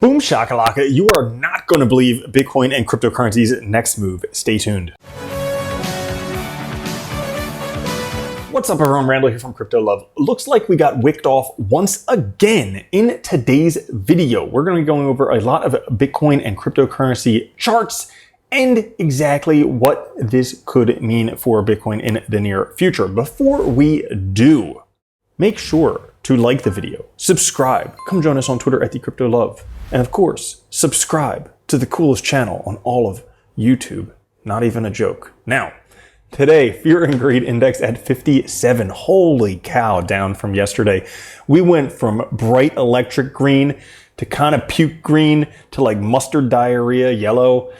Boom shakalaka, you are not going to believe Bitcoin and cryptocurrency's next move. Stay tuned. What's up everyone, Randall here from Crypto Love. Looks like we got wicked off once again in today's video. We're going to be going over a lot of Bitcoin and cryptocurrency charts and exactly what this could mean for Bitcoin in the near future. Before we do, make sure to like the video, subscribe, come join us on Twitter at the Crypto Love, and of course, subscribe to the coolest channel on all of YouTube. Not even a joke. Now, today, Fear and Greed Index at 57. Holy cow, down from yesterday. We went from bright electric green to kind of puke green to like mustard diarrhea yellow.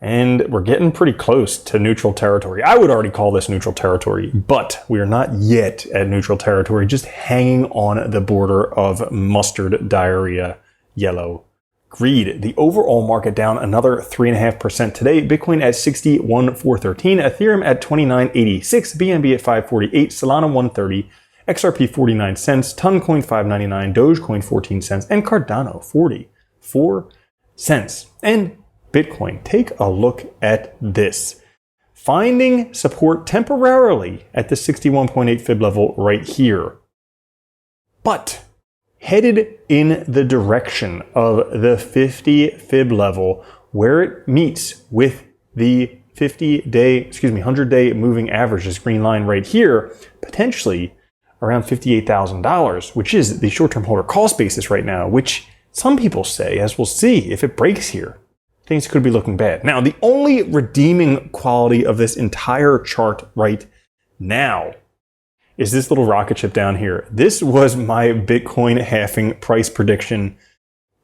And we're getting pretty close to neutral territory. I would already call this neutral territory, but we are not yet at neutral territory, just hanging on the border of mustard diarrhea yellow greed. The overall market down another 3.5% today. Bitcoin at 61,413, Ethereum at 2986, BNB at 548, Solana 130, XRP 49 cents, Toncoin 599, Dogecoin 14 cents, and Cardano 44 cents. And Bitcoin, take a look at this. Finding support temporarily at the 61.8 fib level right here, but headed in the direction of the 50 fib level where it meets with the 100-day moving average, this green line right here, potentially around $58,000, which is the short-term holder cost basis right now, which some people say, as we'll see, if it breaks here, things could be looking bad. Now, the only redeeming quality of this entire chart right now is this little rocket ship down here. This was my Bitcoin halving price prediction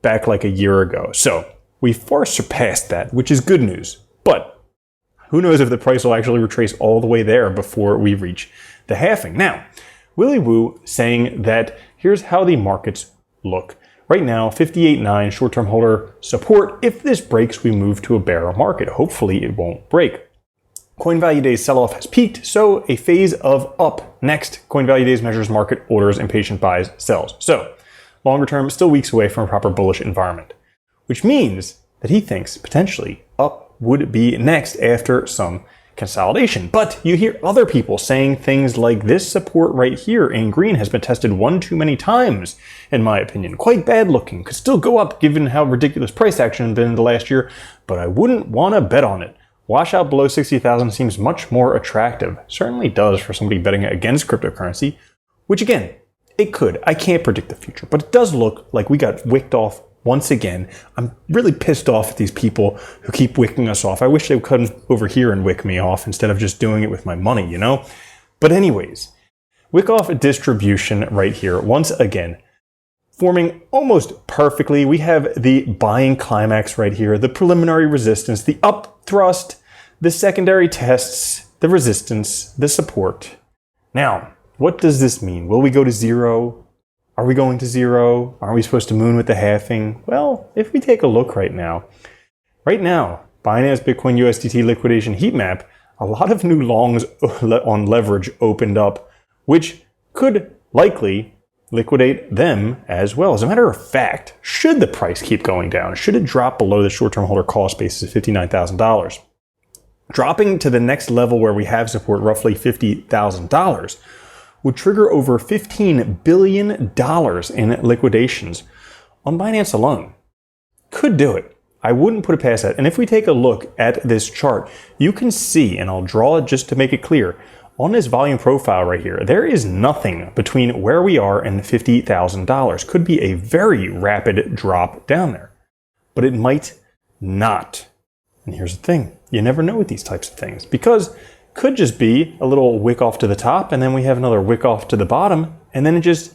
back like a year ago. So we far surpassed that, which is good news. But who knows if the price will actually retrace all the way there before we reach the halving. Now, Willy Woo saying that here's how the markets look. Right now, 58.9 short-term holder support. If this breaks, we move to a bear market. Hopefully it won't break. Coin Value Days sell-off has peaked, so a phase of up next. Coin Value Days measures market orders and patient buys, sells. So, longer term, still weeks away from a proper bullish environment, which means that he thinks potentially up would be next after some consolidation. But you hear other people saying things like this support right here in green has been tested one too many times, in my opinion. Quite bad looking, could still go up given how ridiculous price action has been in the last year, but I wouldn't want to bet on it. Washout below 60,000 seems much more attractive. Certainly does for somebody betting against cryptocurrency, which again, it could. I can't predict the future, but it does look like we got wicked off once again. I'm really pissed off at these people who keep wicking us off. I wish they would come over here and wick me off instead of just doing it with my money, you know? But anyways, wick off distribution right here. Once again, forming almost perfectly. We have the buying climax right here, the preliminary resistance, the up thrust, the secondary tests, the resistance, the support. Now, what does this mean? Will we go to zero? Are we going to zero? Are we supposed to moon with the halving? Well, if we take a look right now, Binance Bitcoin USDT liquidation heat map, a lot of new longs on leverage opened up, which could likely liquidate them as well. As a matter of fact, should the price keep going down, should it drop below the short-term holder cost basis of $59,000, dropping to the next level where we have support, roughly $50,000, would trigger over $15 billion in liquidations on Binance alone. Could do it. I wouldn't put it past that. And if we take a look at this chart, you can see, and I'll draw it just to make it clear, on this volume profile right here, there is nothing between where we are and $50,000. Could be a very rapid drop down there, but it might not. And here's the thing, you never know with these types of things, because could just be a little wick off to the top, and then we have another wick off to the bottom, and then it just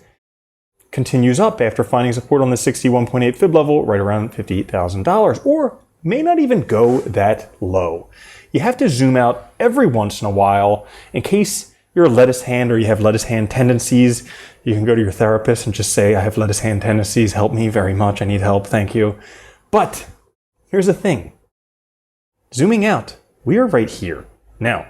continues up after finding support on the 61.8 fib level right around $58,000, or may not even go that low. You have to zoom out every once in a while in case you're a lettuce hand or you have lettuce hand tendencies. You can go to your therapist and just say, I have lettuce hand tendencies, help me very much, I need help, thank you. But here's the thing, zooming out, we are right here. Now,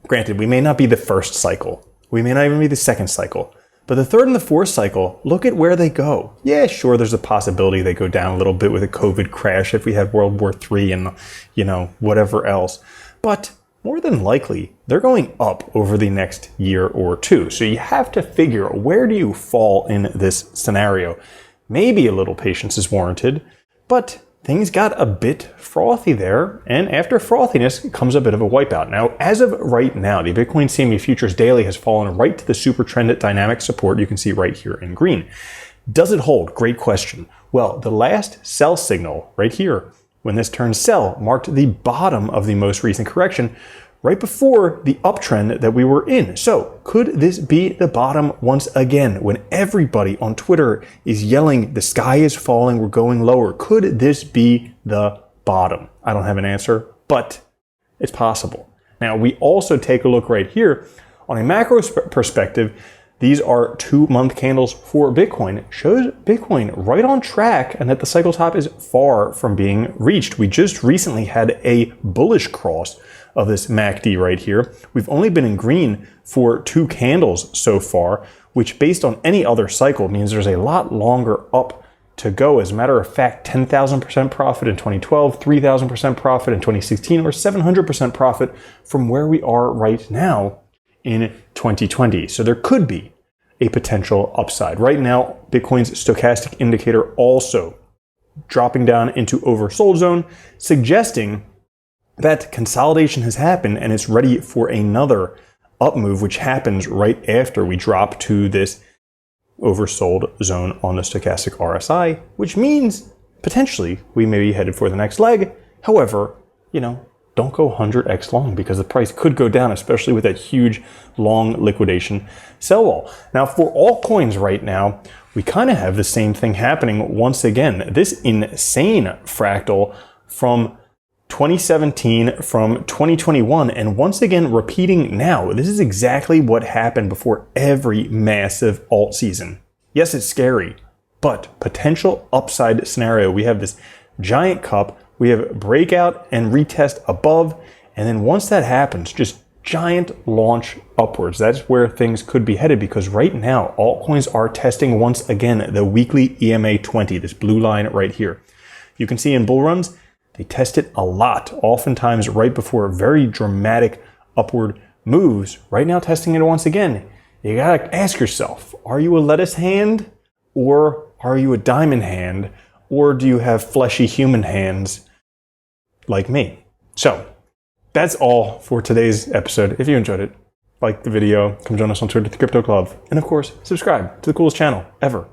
granted, we may not be the first cycle, we may not even be the second cycle, But the third and the fourth cycle, look at where they go. Yeah, sure, there's a possibility they go down a little bit with a COVID crash if we have World War III and, whatever else. But more than likely, they're going up over the next year or two. So you have to figure, where do you fall in this scenario? Maybe a little patience is warranted, but things got a bit frothy there, and after frothiness comes a bit of a wipeout. Now, as of right now, the Bitcoin CME Futures Daily has fallen right to the super trend dynamic support you can see right here in green. Does it hold? Great question. Well, the last sell signal right here, when this turned sell, marked the bottom of the most recent correction right before the uptrend that we were in. So could this be the bottom once again when everybody on Twitter is yelling, the sky is falling, we're going lower? Could this be the bottom? I don't have an answer, but it's possible. Now, we also take a look right here on a macro perspective. These are 2-month candles for Bitcoin. It shows Bitcoin right on track and that the cycle top is far from being reached. We just recently had a bullish cross of this MACD right here. We've only been in green for 2 candles so far, which based on any other cycle means there's a lot longer up to go. As a matter of fact, 10,000% profit in 2012, 3,000% profit in 2016, or 700% profit from where we are right now in 2020. So there could be a potential upside. Right now, Bitcoin's stochastic indicator also dropping down into oversold zone, suggesting that consolidation has happened and it's ready for another up move, which happens right after we drop to this oversold zone on the stochastic RSI, which means potentially we may be headed for the next leg. However, don't go 100x long because the price could go down, especially with that huge long liquidation sell wall. Now, for altcoins right now, we kind of have the same thing happening once again. This insane fractal from 2017, from 2021, and once again repeating now. This is exactly what happened before every massive alt season. Yes, it's scary, but potential upside scenario. We have this giant cup, we have breakout and retest above, and then once that happens, just giant launch upwards. That's where things could be headed, because right now altcoins are testing once again the weekly EMA 20, this blue line right here. You can see in bull runs, they test it a lot, oftentimes right before very dramatic upward moves. Right now, testing it once again. You gotta ask yourself, are you a lettuce hand or are you a diamond hand, or do you have fleshy human hands like me? So that's all for today's episode. If you enjoyed it, like the video, come join us on Twitter at the Crypto Club, and of course, subscribe to the coolest channel ever.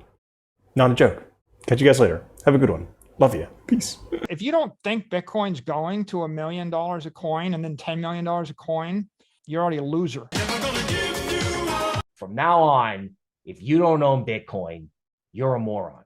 Not a joke. Catch you guys later. Have a good one. Love you. Peace. If you don't think Bitcoin's going to $1 million a coin and then $10 million a coin, you're already a loser. From now on, if you don't own Bitcoin, you're a moron.